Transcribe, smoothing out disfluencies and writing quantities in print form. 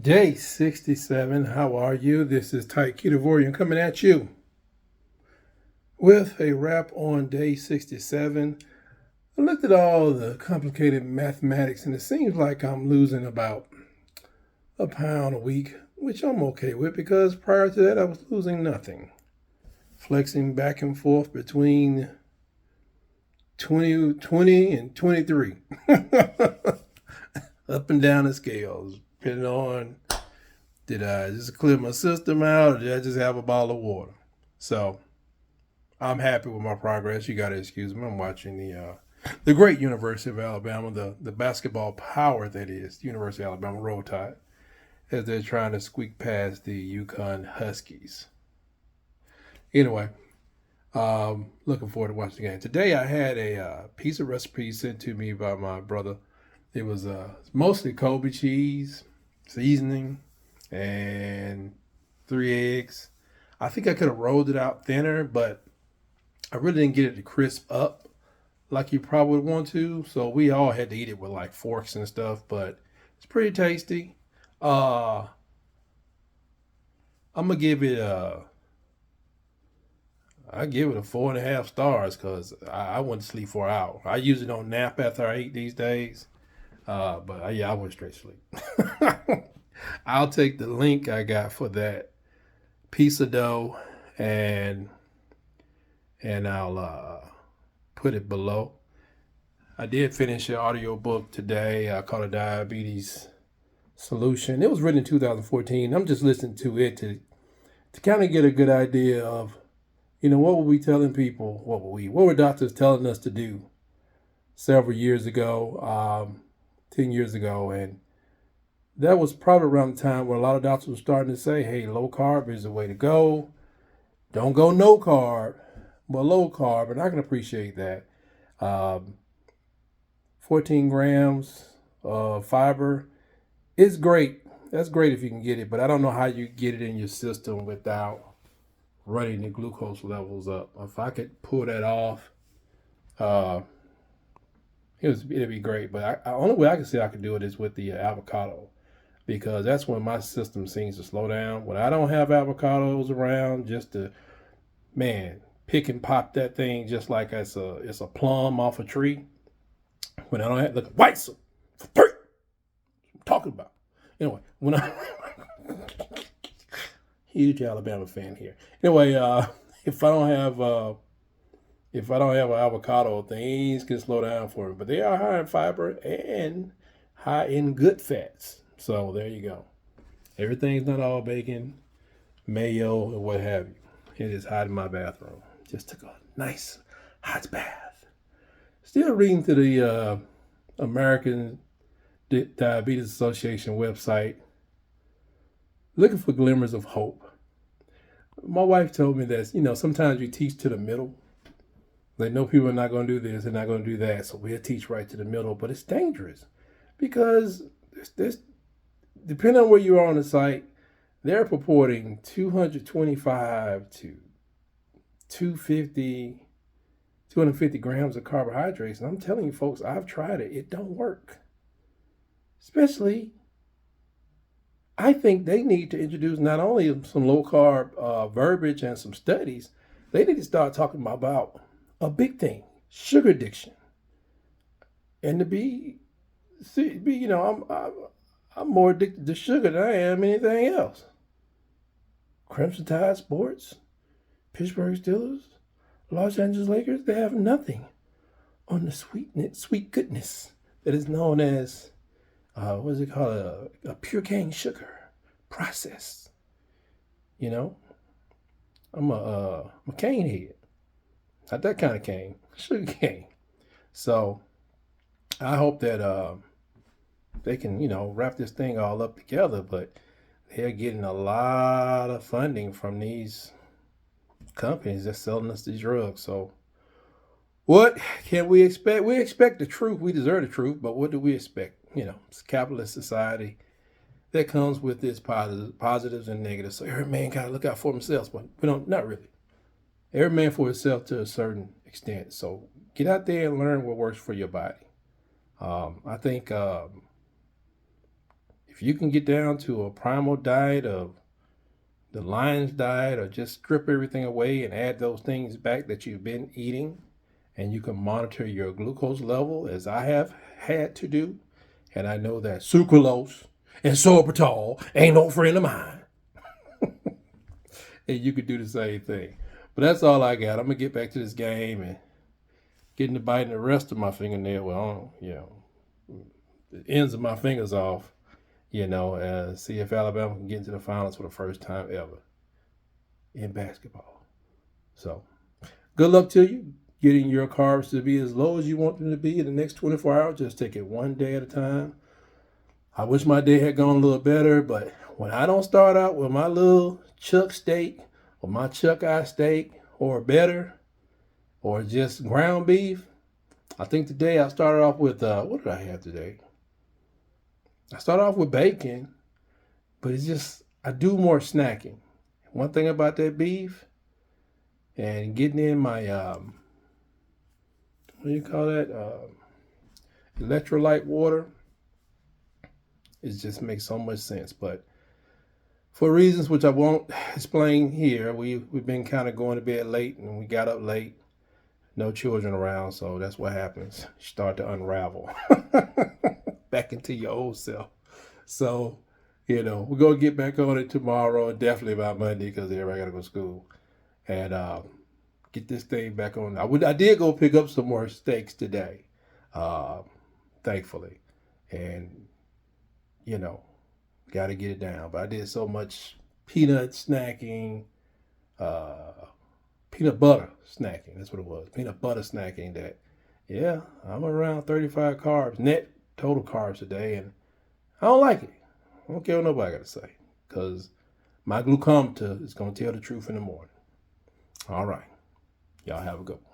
Day 67, how are you? This is Keto coming at you with a wrap on day 67. I looked at all the complicated mathematics and it seems like I'm losing about a pound a week, which I'm okay with because prior to that I was losing nothing. Flexing back and forth between 20 and 23. Up and down the scales, depending on did I just clear my system out or did I just have a bottle of water? So I'm happy with my progress. You got to excuse me. I'm watching the great University of Alabama, the basketball power that is University of Alabama Roll Tide, as they're trying to squeak past the Yukon Huskies. Anyway, looking forward to watching the game. Today I had a piece of recipe sent to me by my brother. It was mostly Kobe cheese, seasoning, and 3 eggs. I think I could have rolled it out thinner, but I really didn't get it to crisp up like you probably would want to. So we all had to eat it with like forks and stuff, but it's pretty tasty. I'm gonna give it I give it a 4.5 stars because I went to sleep for an hour. I usually don't nap after I eat these days. But yeah, I went straight to sleep. I'll take the link I got for that piece of dough and I'll put it below. I did finish an audio book today. I called it Diabetes Solution. It was written in 2014. I'm just listening to it to kind of get a good idea of, what were we telling people? What were doctors telling us to do several years ago, 10 years ago, and that was probably around the time where a lot of doctors were starting to say, hey, low carb is the way to go. Don't go no carb, but low carb. And I can appreciate that. 14 grams of fiber is great. That's great if you can get it, but I don't know how you get it in your system without running the glucose levels up. If I could pull that off, it'd be great. But the only way I can say I could do it is with the avocado, because that's when my system seems to slow down. When I don't have avocados around, just to pick and pop that thing just like it's a plum off a tree. When I don't have the white for three, I'm talking about. Anyway, when I huge Alabama fan here. Anyway, if I don't have an avocado, things can slow down for me. But they are high in fiber and high in good fats. So there you go. Everything's not all bacon, mayo, or what have you. It is hot in my bathroom. Just took a nice hot bath. Still reading to the American Diabetes Association website, looking for glimmers of hope. My wife told me that, sometimes you teach to the middle. They know people are not going to do this, they're not going to do that, so we'll teach right to the middle. But it's dangerous because this depending on where you are on the site, they're purporting 225 to 250 grams of carbohydrates. And I'm telling you, folks, I've tried it. It don't work. Especially, I think they need to introduce not only some low carb verbiage and some studies, they need to start talking about a big thing, sugar addiction. And to be I'm more addicted to sugar than I am anything else. Crimson Tide Sports, Pittsburgh Steelers, Los Angeles Lakers, they have nothing on the sweet goodness that is known as, what is it called, a pure cane sugar process. I'm a cane head. Not that kind of cane, sugar cane. So I hope that they can, wrap this thing all up together, but they're getting a lot of funding from these companies that's selling us these drugs. So what can we expect? We expect the truth. We deserve the truth, but what do we expect? It's a capitalist society that comes with its positives and negatives. So every man got to look out for themselves, but we don't, not really. Every man for himself to a certain extent. So get out there and learn what works for your body. I think If you can get down to a primal diet of the lion's diet, or just strip everything away and add those things back that you've been eating, and you can monitor your glucose level as I have had to do, and I know that sucralose and sorbitol ain't no friend of mine, and you could do the same thing. But that's all I got. I'm gonna get back to this game and getting to biting the rest of my fingernail. Well, the ends of my fingers off. See if Alabama can get into the finals for the first time ever in basketball. So, good luck to you. Getting your carbs to be as low as you want them to be in the next 24 hours. Just take it one day at a time. I wish my day had gone a little better, but when I don't start out with my little chuck steak or my chuck eye steak or better or just ground beef, I think today I started off with, what did I have today? I started off with bacon, but it's just, I do more snacking. One thing about that beef and getting in my, what do you call that? Electrolyte water. It just makes so much sense. But for reasons which I won't explain here, we've been kind of going to bed late and we got up late. No children around, so that's what happens. You start to unravel back into your old self. So, we're going to get back on it tomorrow, definitely by Monday, because everybody got to go to school. And get this thing back on. I did go pick up some more steaks today, thankfully. And, got to get it down. But I did so much peanut snacking, peanut butter snacking. That's what it was. Peanut butter snacking that, I'm around 35 carbs, net total carbs a day. And I don't like it. I don't care what nobody got to say. Because my glucometer is going to tell the truth in the morning. All right. Y'all have a good one.